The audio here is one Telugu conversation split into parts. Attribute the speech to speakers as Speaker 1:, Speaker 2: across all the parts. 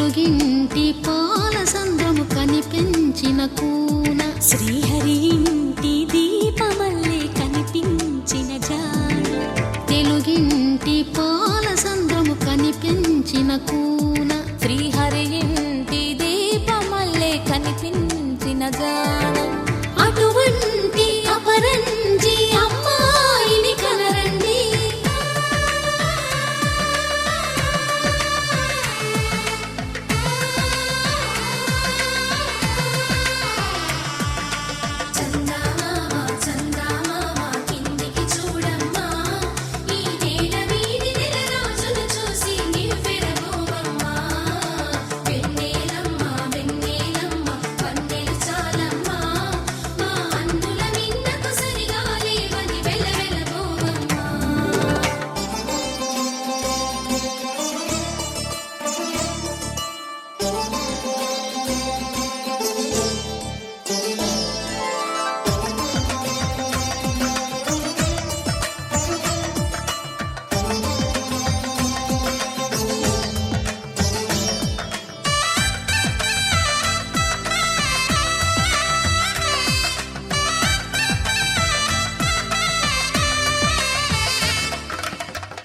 Speaker 1: తెలుగింటి పాల సంద్రము కనిపించిన కూన
Speaker 2: శ్రీహరి ఇంటి దీపమల్లే కనిపించిన జాన
Speaker 1: తెలుగింటి పాల సంద్రము కనిపించిన కూన
Speaker 2: శ్రీహరి ఇంటి దీపమల్లే కనిపించిన జాన
Speaker 1: అటువంటి అపరంజి అమ్మాయిని కనరండి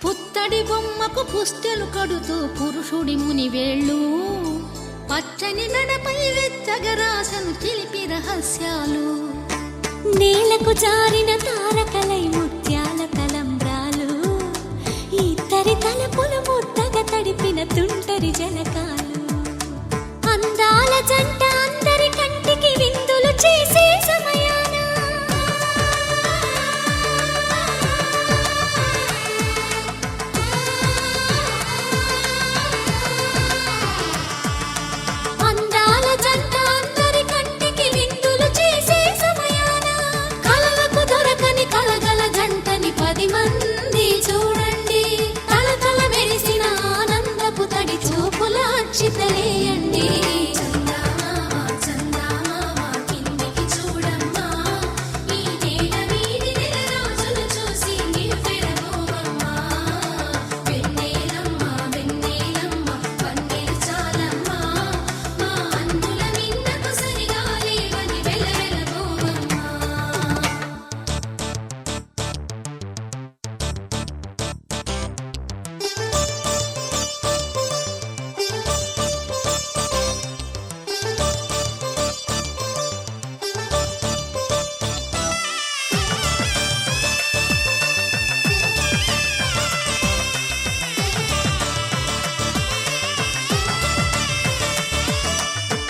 Speaker 1: పుత్తడి బొమ్మకు పుస్తెలు కడుతూ పురుషుడి ముని వేళ్ళు పచ్చని నడపై వెచ్చగరాసను చిలిపి రహస్యాలు
Speaker 2: నేలకు జారిన తారకలై ముత్యాల తలంబ్రాలు ఇద్దరి తలపులు ముద్దగా తడిపిన తుంటరి జలకాలు అందాల జంట అందరి కంటికి విందులు చేసే సమయాన అందాల జంట అందరి కంటికి విందులు చేసే సమయాన కలలకు దొరకని కలగల జంటని 10 మంది చూడండి తలతల మెరిసిన ఆనందపు తడి చూపుల అక్షితలేయండి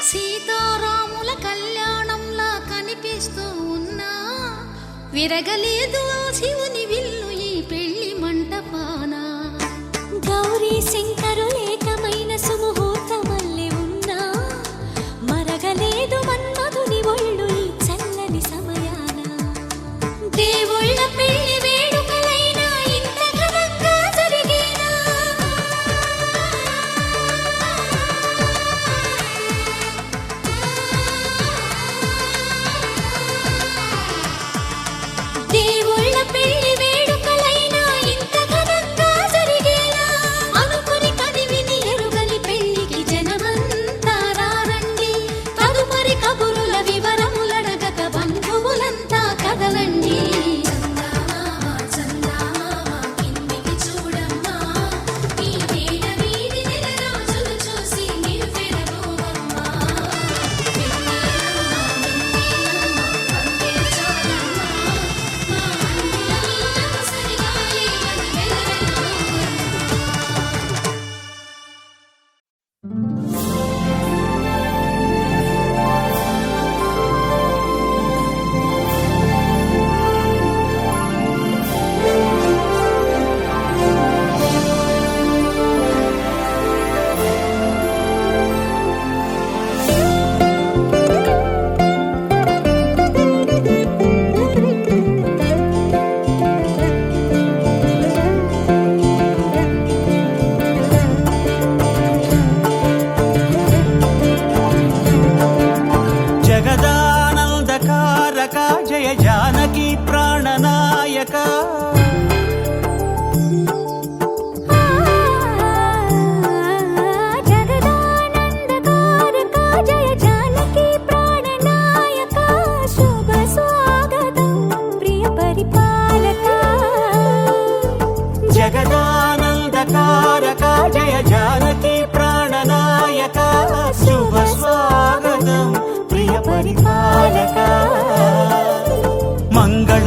Speaker 1: సీతారాముల కళ్యాణంలా కనిపిస్తూ ఉన్నా విరగలేదు ఆ శివుని విల్లు ఈ పెళ్లి మంటపాన
Speaker 2: గౌరీ శంకరులేకమైన సుముహూర్తమల్లె ఉన్నా మరగలేదు మన్మధుని ఒళ్ళు ఈ చల్లని సమయాన
Speaker 1: దేవుళ్ళ పెళ్లి వేడుకలైనా ఇంత ఘనంగా జరిగేనా
Speaker 2: దేవుళ్ళ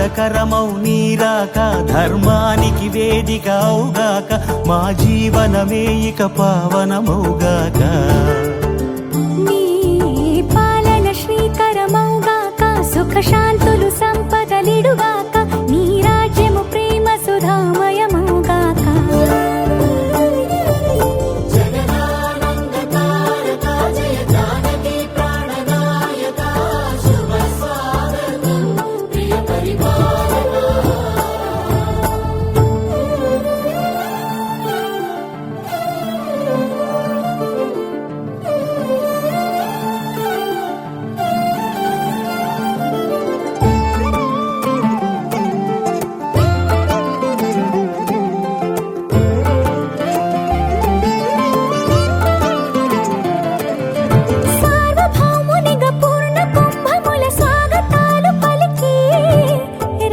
Speaker 3: మంగళకరమౌ నీరాక ధర్మానికి వేదిక అవుగాక మా జీవనమే ఇక పావనమౌగాక
Speaker 2: నీ పాలన శ్రీకరమౌగాక సుఖ శాంతులు సంపదలిడుగాక నీ రాజ్యము ప్రేమ సుధామయమౌగాక సార్వభౌమునిగా పూర్ణ కుంభముల స్వాగతాలు పలికి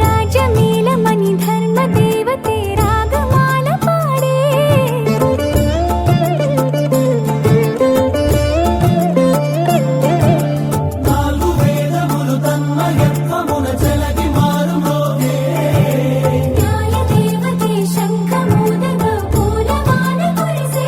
Speaker 2: రాజమేళమణి ధర్మ దేవతే రాగమాల పాడే
Speaker 3: నాలుగు వేదములు తన్మయత్వమున చెలగి మారుమోగే
Speaker 2: న్యాయ దేవతే శంఖమూదగా పూలవాన కురిసే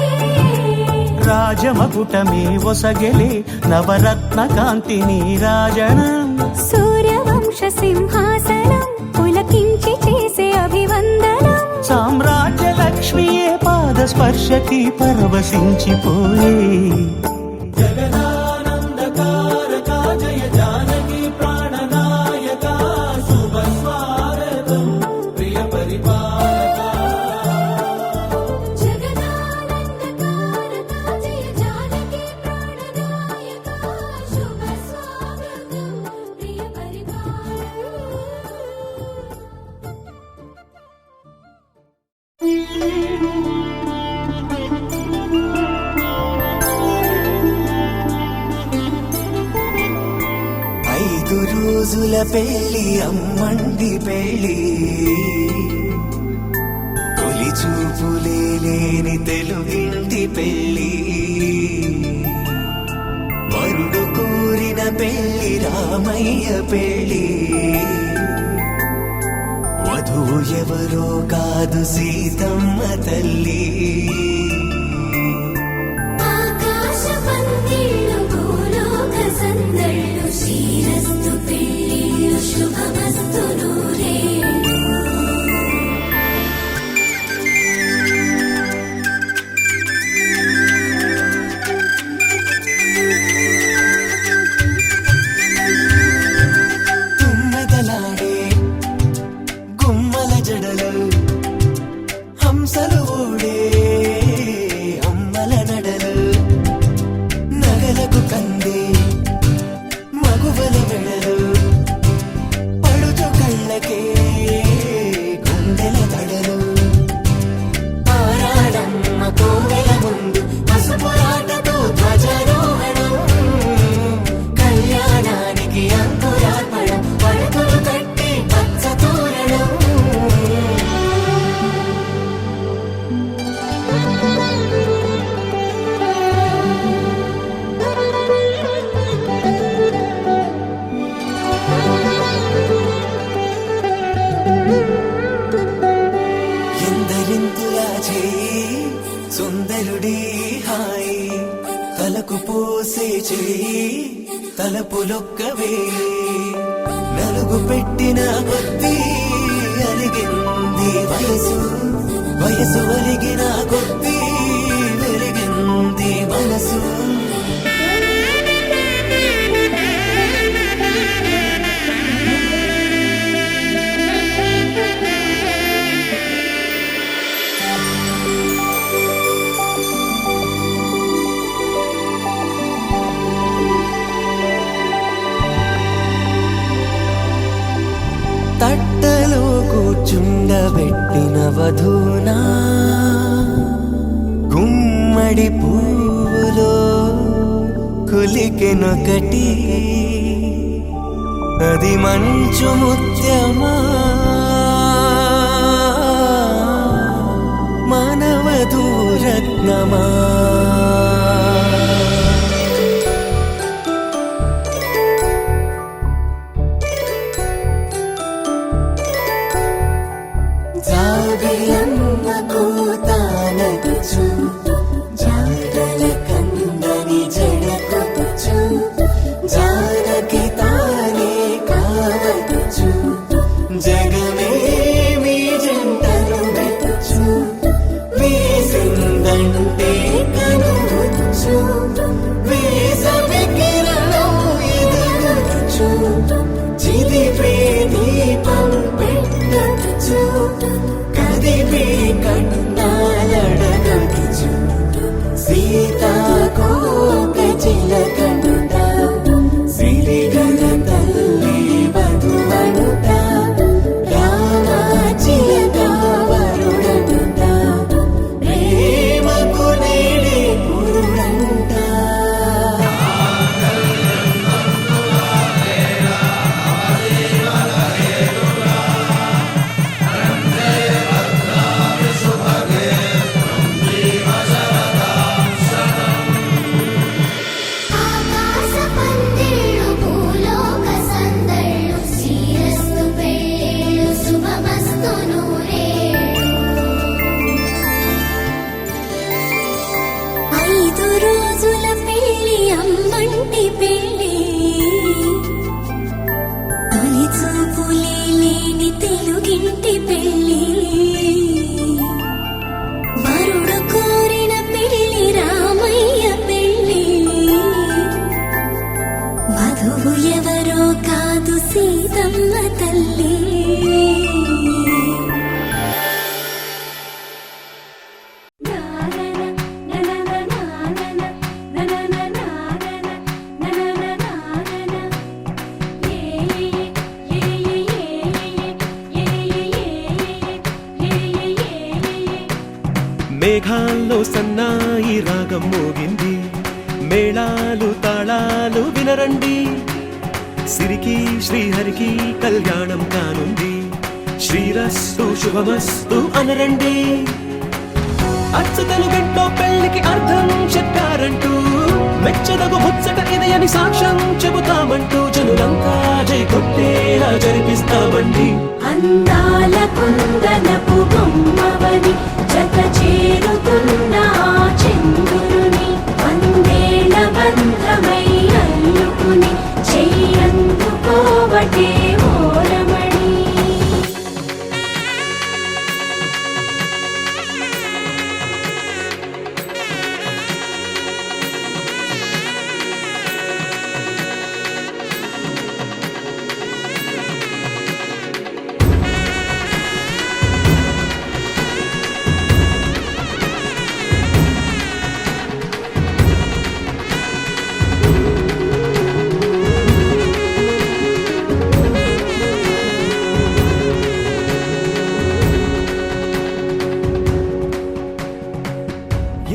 Speaker 3: రాజమకుటమే ఒసగెలే నవరత్న కాంతి నీరాజనం
Speaker 2: సూర్యవంశ సింహాసనం పులకించి చేసే అభివందనం
Speaker 3: సామ్రాజ్య లక్ష్మియే పాద స్పర్శకి పరవశించిపోయే జగదానందకారక జయ జానకి ప్రాణనాయక శుభ స్వాగతం ప్రియ పరిపాలక
Speaker 2: జగదానందకారక జయ జానకి ప్రాణనాయక శుభ స్వాగతం ప్రియ
Speaker 3: ఐదు రోజుల పెళ్లి అమ్మండి పెళ్లి తొలి చూపులే లేని తెలుగింటి పెళ్లి వరుడు కోరిన పెళ్లి రామయ్య పెళ్లి వధువు ఎవరో కాదు సీతమ్మ తల్లి
Speaker 2: ఆకాశ పందిళ్ళు భూలోక సందళ్ళు శ్రీరస్తు పెళ్ళిళ్ళు శుభమస్తు నూరే
Speaker 3: తుమ్మెదలాడే గుమ్మల జడలు హంసలు ఊడే అమ్మల నడలు నగలకు కంది మగువల మెడలు పడుచు కళ్ళకే గుండెల దడలు ఆరాడమ్మ కోవెల ముందు పసుపురాటతో ధ్వజారోహణం కళ్యాణానికి అంకురార్పణం పడకలు కట్టి పచ్చ తోరణం ఎందరింతులా చేయి సుందరుడి హాయి తలకు పోసే చేయి తలపులొక్కవే నలుగు పెట్టిన కొద్దీ అలిగింది వయసు వయసు ఒలిగిన కొద్దీ వెలిగింది మనసు తట్టలో కూర్చుండబెట్టిన వధూనా గుమ్మడి పువ్వులో కులికెనొకటి అది మంచు ముత్యమా మానవధూరత్నమా జాబిలమ్మకు తానగుచు జాడల కందని జడకొచ్చు జానకి తానే కావచ్చుచు జగమే మీ జంటను మెచ్చు వేసిందంటే కనువచ్చు వేసవి కిరణం ఎదురొచ్చు చిదిపే దీపం పెట్టచ్చు కదిపే కన్నాలడగచ్చు సీతాకోక చిలకనుట సిరిగల తల్లి వధువనుట రామాచిలక వరుడనుట ప్రేమకు నేడే పురుడంట
Speaker 2: ఆకాశ పందిళ్ళు భూలోక సందళ్ళు శ్రీరస్తు పెళ్ళిళ్ళు శుభమస్తు నూరేళ్ళు 5 రోజుల పెళ్ళి అమ్మంటి పెళ్ళి తొలి చూపులే లేని తెలుగింటి పెళ్ళి వరుడు కోరిన పెళ్ళి రామయ్య పెళ్ళి వధువు ఎవరో కాదు సీతమ్మ తల్లి
Speaker 4: మేఘాల్లో సన్నాయి రాగం మోగింది మేళాలు తాళాలు వినరండి సిరికి శ్రీహరికి కళ్యాణం కానుంది శ్రీరస్తు శుభమస్తు అనరండి అచ్చతలు గంటో పెళ్లికి అర్థం చెప్పారంటూ మెచ్చదగు ముచ్చట ఇది అని సాక్ష్యం చెబుతామంటూ జనులంతా జై కొట్టేలా జరిపిస్తామండి
Speaker 2: అందాల కుందనపు బొమ్మవని జత చేరుతున్న ఆ చంద్రుని వందేళ్ల బంధమై అల్లుకుని చెయ్యందుకోవటే ఓరమణి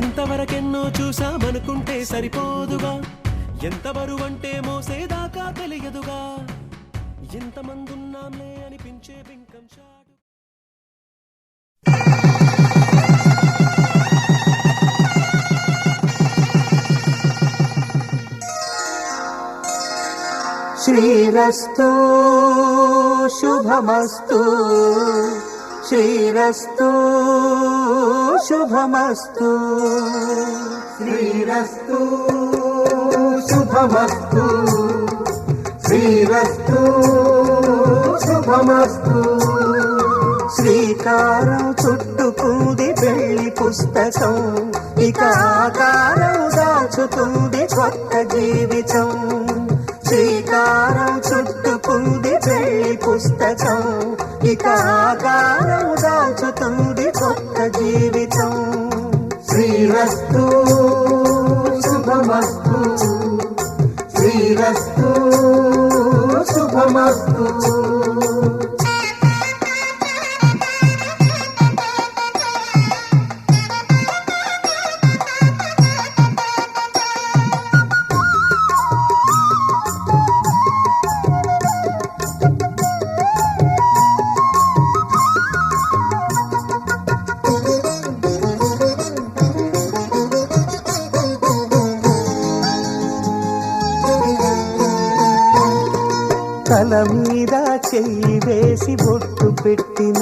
Speaker 4: ఇంతవరకెన్నో చూసామనుకుంటే సరిపోదుగా ఎంత బరువంటే మోసేదాకా తెలియదుగా ఇంతమందున్నాంలే అనిపించే బింకం చాటు
Speaker 3: శ్రీరస్తు శుభమస్తు శ్రీరస్తు శుభమస్తు శ్రీరస్తు శుభమస్తు శ్రీరస్తు శుభమస్తు శ్రీకారం చుట్టుకుంది పెళ్లి పుస్తకం ఇక ఆకారం దాచుతుంది కొత్త జీవితం శ్రీకారం చుట్టుకుంది పెళ్లి పుస్తకం ఇక ఆకారం దాచుతుంది కొత్త జీవితం శ్రీరస్తు శుభమస్తు శ్రీరస్తు శుభమస్తు తల మీద చెయ్యి వేసి బొట్టు పెట్టిన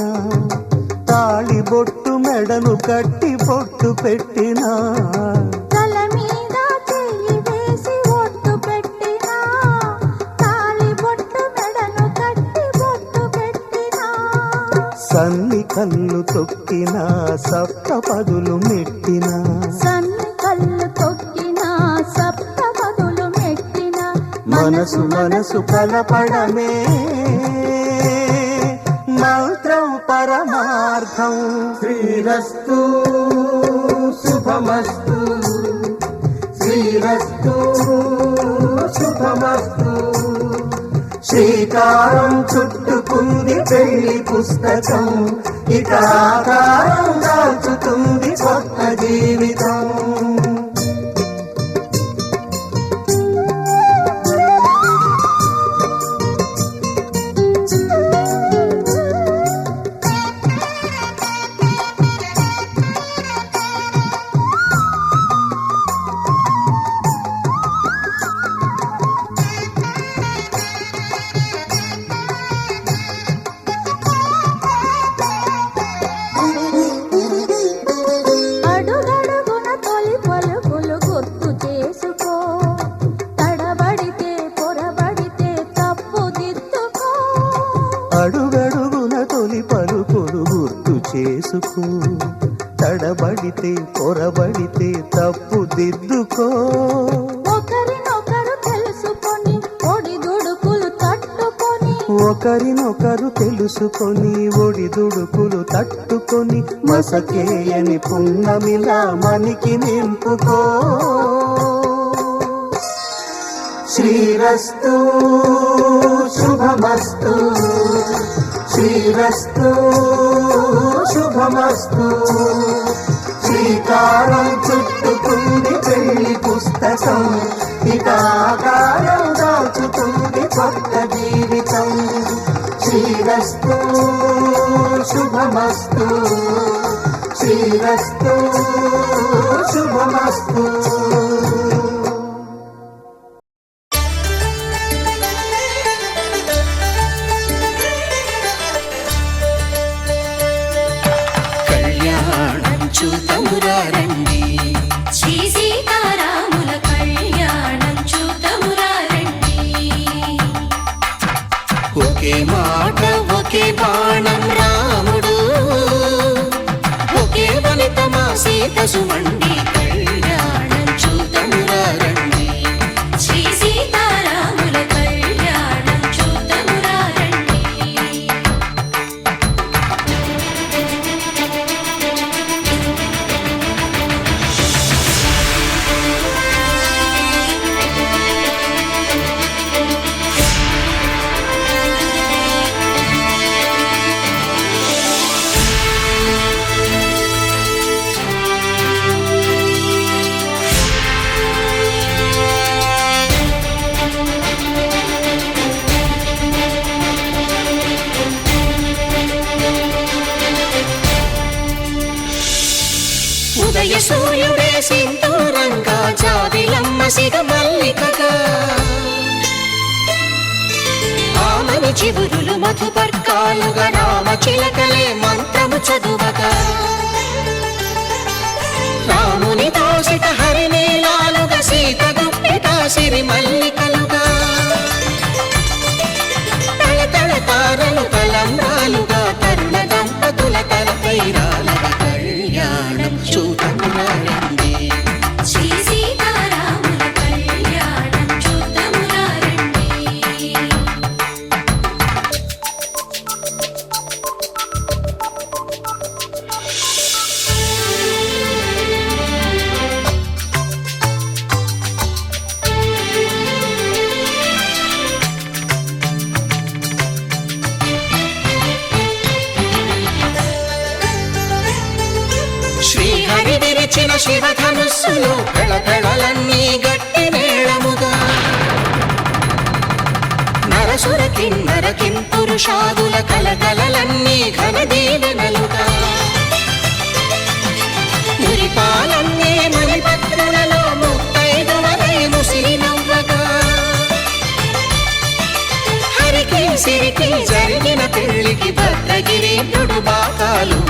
Speaker 3: తాళి బొట్టు మెడను కట్టి బొట్టు పెట్టినా
Speaker 1: తల మీద చెయ్యి వేసి ఒట్టు పెట్టినా తాళి బొట్టు మెడను కట్టి బొట్టు పెట్టినా
Speaker 3: సన్ని కళ్ళు తొక్కినా సప్తపదులు మెట్టినా
Speaker 1: సన్ని కళ్ళు తొక్కినా సప్తపదులు మెట్టినా
Speaker 3: మనసు మనసు కలపడమే మంత్రం పరమార్థం. శ్రీరస్తు శుభమస్తు శ్రీరస్తు శుభమస్తు. శ్రీకారం చుట్టుకుంది పెళ్లి పుస్తకం, ఇక ఆకారం దాల్చుతుంది కొత్త జీవితం.
Speaker 1: అడుగడుగున తొలి పలుకులు గుర్తు చేసుకో, తడబడితే పొరబడితే తప్పు దిద్దుకో.
Speaker 3: అడుగడుగున తొలి పలుకులు గుర్తు చేసుకో, తడబడితే పొరబడితే తప్పు దిద్దుకో.
Speaker 1: ఒకరినొకరు తెలుసుకొని ఒడిదుడుకులు తట్టుకొని,
Speaker 3: ఒకరినొకరు తెలుసుకొని ఒడిదుడుకులు తట్టుకొని మసకేయని పున్నమిలా మనికి నింపుకో. శ్రీరస్తు శుభమస్తు శ్రీరస్తు శుభమస్తు. శ్రీకారం చుట్టుకుంది పెళ్లి పుస్తకం, ఇక ఆకారం దాచుతుంది కొత్త జీవితం. శ్రీరస్తు శుభమస్తు శ్రీరస్తు శుభమస్తు.
Speaker 4: కళ్యాణం చూతమురారండి,
Speaker 1: శ్రీ సీతారాముల కళ్యాణం చూతమురా రండి.
Speaker 4: ఒకే మాట ఒకే బాణం రాముడు, ఒకే వనిత మా సీత సుమండి. కళ్యాణం చూతమురారండి,
Speaker 1: శ్రీ సీతారాముల కళ్యాణం చూతమురా రండి.
Speaker 4: ఉదయ సూర్యుడే సింధూరంగా, జాబిలమ్మ సిగ మల్లికగా, ఆమని చివురులు మధుపర్కాలుగా, రామ చిలకలే మంత్రము చదువగా, రాముని దోసిట హరినీలాలుగా, సీత గుప్పిట సిరి మల్లికలుగా, తళతళ తారలు తలంబ్రాలుగా, తరుణ దంపతుల తలపైరాలుగా. కళ్యాణం చూతమురారండి,
Speaker 1: శ్రీ సీతారాముల కళ్యాణం చూతమురా రండి.
Speaker 4: శ్రీహరి విరిచిన శివధనుస్సులు పెళపెళలన్నీ గట్టి మేళముగా, నరసుర కిన్నర కింపురుషాదుల కలకలలన్నీ ఘన దీవెనలుగా, మురిపాలన్నీ మణిపత్రులలో ముత్తైదువలై ముసిరి నవ్వగా, హరికి సిరికి జరిగిన పెళ్లికి భద్రగిరీంద్రుడు బాకాలు